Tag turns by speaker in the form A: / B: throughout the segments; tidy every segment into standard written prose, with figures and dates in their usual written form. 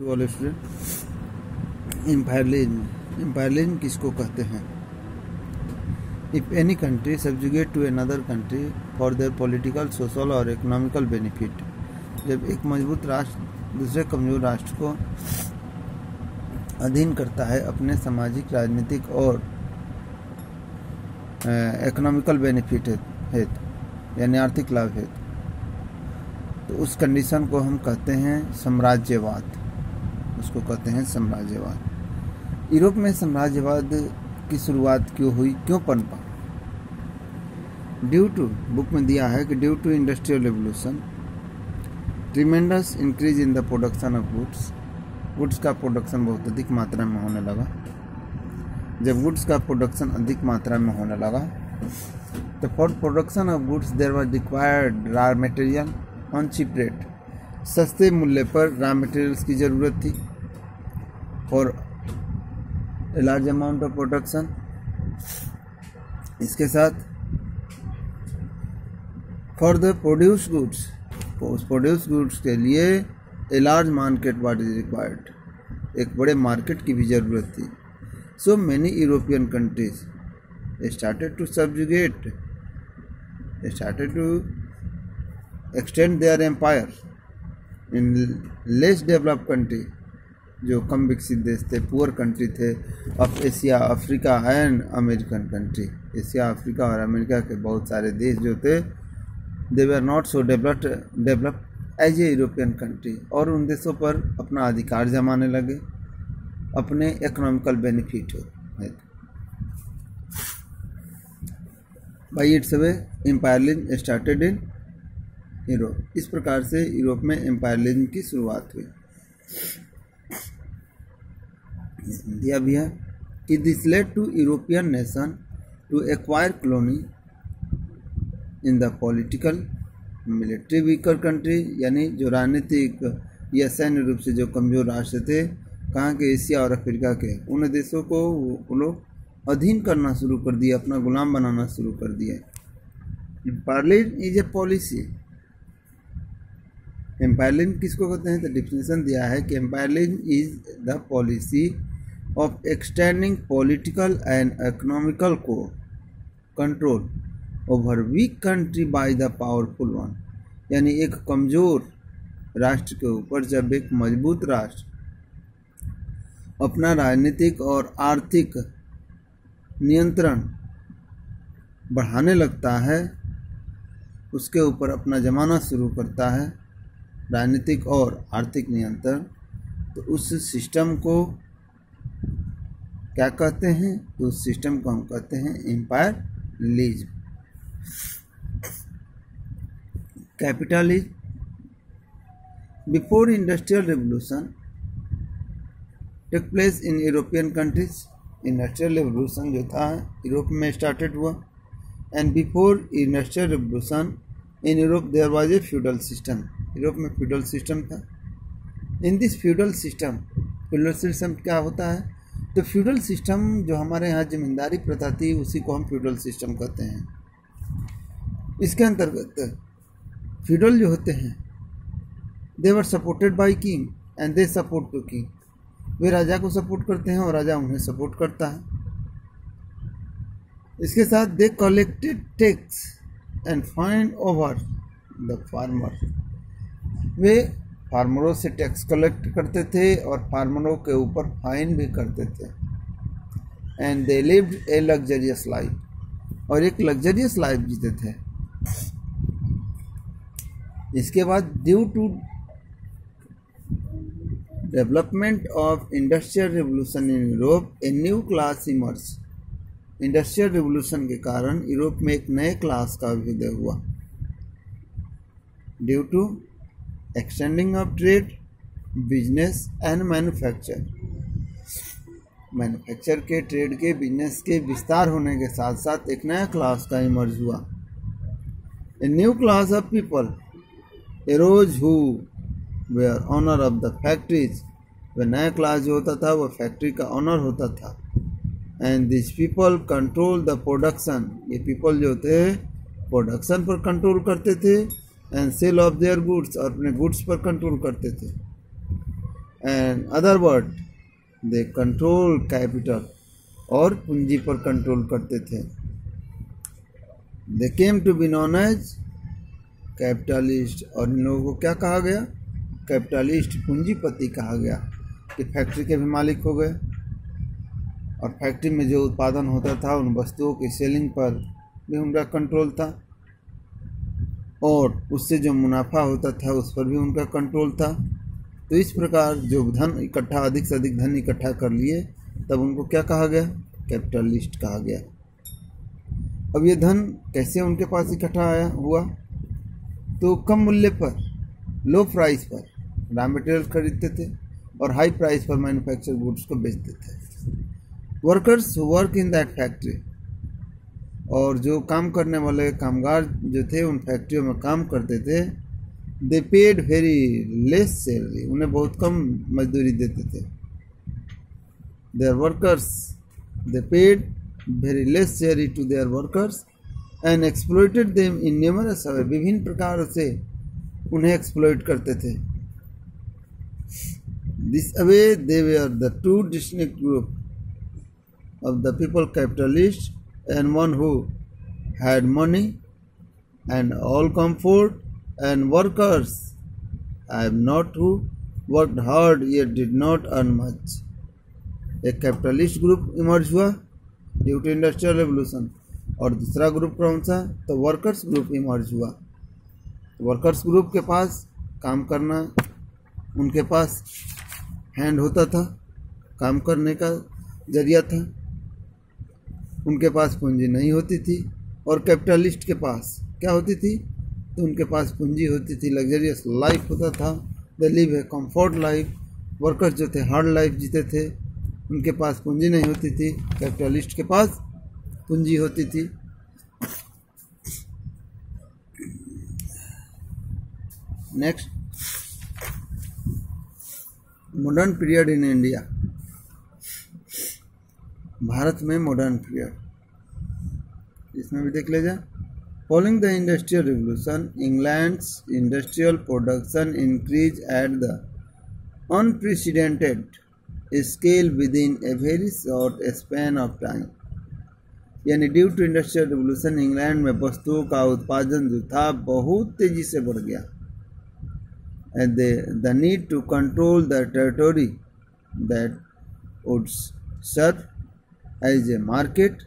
A: To all student, इम्पायरलिज्म किसको कहते हैं? If any country subjugate to another country for their political, social और economical benefit, जब एक मजबूत राष्ट्र दूसरे कमजोर राष्ट्र को अधीन करता है अपने सामाजिक, राजनीतिक और इकोनॉमिकल बेनिफिट हेतु, यानी आर्थिक लाभ हेतु, तो उस कंडीशन को हम कहते हैं साम्राज्यवाद। उसको कहते हैं साम्राज्यवाद। यूरोप में साम्राज्यवाद की शुरुआत क्यों हुई, क्यों पनपा? ड्यू टू, बुक में दिया है कि due to industrial revolution, tremendous increase in the production of goods का प्रोडक्शन बहुत अधिक मात्रा में होने लगा। जब गुड्स का प्रोडक्शन अधिक मात्रा में होने लगा तो for production of goods there was required raw material on cheap rate, सस्ते मूल्य पर रॉ मटेरियल्स की ज़रूरत थी for a large amount of production. इसके साथ फॉर द प्रोड्यूस गुड्स, उस प्रोड्यूस गुड्स के लिए a large market what is required, एक बड़े मार्केट की भी ज़रूरत थी। So many European countries started to subjugate, started to extend their empire in less developed country, जो कम विकसित देश थे, पुअर कंट्री थे, of Asia, Africa and American country. Asia, Africa और अमेरिका के बहुत सारे देश जो थे, they were not so developed as a European country, और उन देशों पर अपना अधिकार जमाने लगे अपने इकोनॉमिकल बेनिफिट है। By its way imperialism started in Europe. इस प्रकार से यूरोप में इम्पायरलिज्म की शुरुआत हुई। दिया भी है कि this led to European nation to acquire colony in the political military weaker country, यानी जो राजनीतिक या सैन्य रूप से जो कमजोर राष्ट्र थे, कहाँ के, एशिया और अफ्रीका के, उन देशों को वो लोग अधीन करना शुरू कर दिया, अपना गुलाम बनाना शुरू कर दिया। इम्पायरलिज्म इज ए पॉलिसी। एम्पायरलिज्म किसको कहते हैं? तो डिफिनेशन दिया है कि imperialism is the policy of extending political and economical को control over weak country by the powerful one, यानी एक कमजोर राष्ट्र के ऊपर जब एक मजबूत राष्ट्र अपना राजनीतिक और आर्थिक नियंत्रण बढ़ाने लगता है, उसके ऊपर अपना जमाना शुरू करता है राजनीतिक और आर्थिक नियंत्रण, तो उस सिस्टम को क्या कहते हैं? तो उस सिस्टम को हम कहते हैं imperialism. Capitalism, before industrial revolution take place in European countries. Industrial revolution जो था यूरोप में स्टार्टेड हुआ, and before industrial revolution in Europe there was a feudal system. Europe में फ्यूडल सिस्टम था। इन दिस फ्यूडल सिस्टम क्या होता है? तो फ्यूडल सिस्टम जो हमारे यहाँ जमींदारी प्रथा थी, उसी को हम फ्यूडल सिस्टम कहते हैं। इसके अंतर्गत फ्यूडल जो होते हैं, they were supported by king and they support to king. वे राजा को सपोर्ट करते हैं और राजा उन्हें सपोर्ट करता है। इसके साथ they collected tax and fine over the farmer. वे फार्मरों से टैक्स कलेक्ट करते थे और फार्मरों के ऊपर फाइन भी करते थे। And they lived a luxurious life, और एक लग्जरियस लाइफ जीते थे। इसके बाद due to development of industrial revolution in Europe a new class emerge. Industrial revolution के कारण यूरोप में एक नए क्लास का अभ्युदय हुआ। Due to extending of trade, business and manufacture. Manufacture के, ट्रेड के, बिजनेस के विस्तार होने के साथ साथ एक नया क्लास का इमर्ज हुआ। A new class of people arose who were owner of the factories. वह नया क्लास जो होता था वह फैक्ट्री का ऑनर होता था। And this people control the production. ये पीपल जो थे प्रोडक्शन पर कंट्रोल करते थे, and sale of their goods, और अपने गुड्स पर कंट्रोल करते थे। And other word they control capital, और पूंजी पर कंट्रोल करते थे। They came to be known as capitalist, और इन लोगों को क्या कहा गया? कैपिटलिस्ट, पूंजीपति कहा गया। कि फैक्ट्री के भी मालिक हो गए, और फैक्ट्री में जो उत्पादन होता था उन वस्तुओं की सेलिंग पर भी उनका कंट्रोल था, और उससे जो मुनाफा होता था उस पर भी उनका कंट्रोल था। तो इस प्रकार जो धन इकट्ठा, अधिक से अधिक धन इकट्ठा कर लिए, तब उनको क्या कहा गया? कैपिटलिस्ट कहा गया। अब ये धन कैसे उनके पास इकट्ठा आया हुआ? तो कम मूल्य पर, लो प्राइस पर रॉ मटेरियल खरीदते थे और हाई प्राइस पर मैन्युफैक्चर गुड्स को बेचते थे। Workers work in that factory, और जो काम करने वाले कामगार जो थे उन फैक्ट्रियों में काम करते थे, they paid very less salary, उन्हें बहुत कम मजदूरी देते थे। Their workers, they paid very less salary to their workers and exploited them in numerous way, विभिन्न प्रकार से उन्हें एक्सप्लॉइट करते थे। This way they were the two distinct group of the people, capitalists and one who had money and all comfort, and workers I have not who worked hard yet did not earn much। एक capitalist group emerge हुआ due to industrial revolution, और दूसरा group कौन सा? तो workers group emerge हुआ। Workers group के पास काम करना, उनके पास हैंड होता था, काम करने का जरिया था, उनके पास पूंजी नहीं होती थी। और कैपिटलिस्ट के पास क्या होती थी? तो उनके पास पूंजी होती थी, लग्जरियस लाइफ होता था, they live a comfort life. Workers जो थे हार्ड लाइफ जीते थे, उनके पास पूंजी नहीं होती थी, कैपिटलिस्ट के पास पूंजी होती थी। Next, modern period in India. Bharat में मॉडर्न पीरियड, इसमें भी देख ले जा। Following the industrial revolution, England's industrial production increase at the unprecedented scale within a very short span of time. यानी due to industrial revolution England में वस्तुओं का उत्पादन जो था बहुत तेजी से बढ़ गया। And the need to control the territory that would serve as a market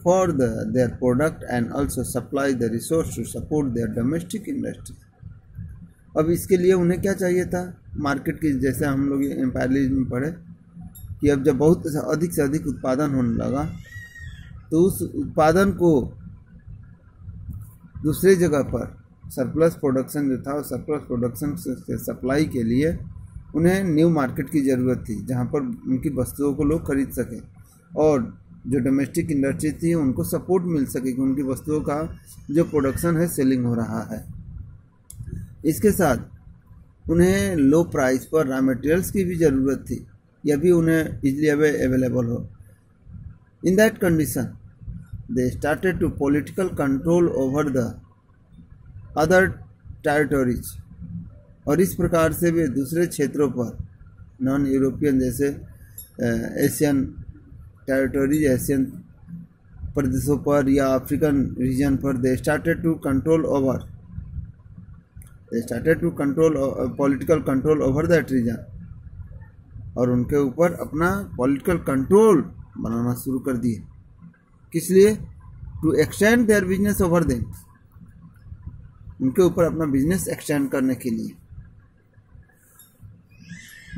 A: for their product and also supply the resource to support their domestic industry। अब इसके लिए उन्हें क्या चाहिए था? मार्केट की, जैसे हम लोग एम्पायरलिज्म में पढ़े कि अब जब बहुत अधिक से अधिक उत्पादन होने लगा तो उस उत्पादन को दूसरी जगह पर सरप्लस प्रोडक्शन जो था, सरप्लस प्रोडक्शन से सप्लाई के लिए उन्हें न्यू मार्केट की ज़रूरत थी, जहाँ पर उनकी वस्तुओं को लोग खरीद सकें और जो डोमेस्टिक इंडस्ट्री थी उनको सपोर्ट मिल सके कि उनकी वस्तुओं का जो प्रोडक्शन है सेलिंग हो रहा है। इसके साथ उन्हें लो प्राइस पर रॉ मटेरियल्स की भी ज़रूरत थी, यह भी उन्हें इजीली अवेलेबल हो। In that condition they started to political control over the other territories, और इस प्रकार से वे दूसरे क्षेत्रों पर, नॉन यूरोपियन जैसे एशियन टेरिटोरीज, एशियन प्रदेशों पर या अफ्रीकन रीजन पर, they started to control political control over that region, और उनके ऊपर अपना पॉलिटिकल कंट्रोल बनाना शुरू कर दिए। किस लिए? To extend their business over them, उनके ऊपर अपना बिजनेस एक्सटेंड करने के लिए।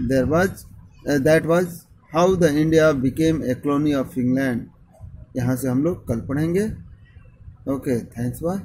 A: That was how the India became a colony of England. यहाँ से हम लोग कल पढ़ेंगे। Okay, thanks, bye.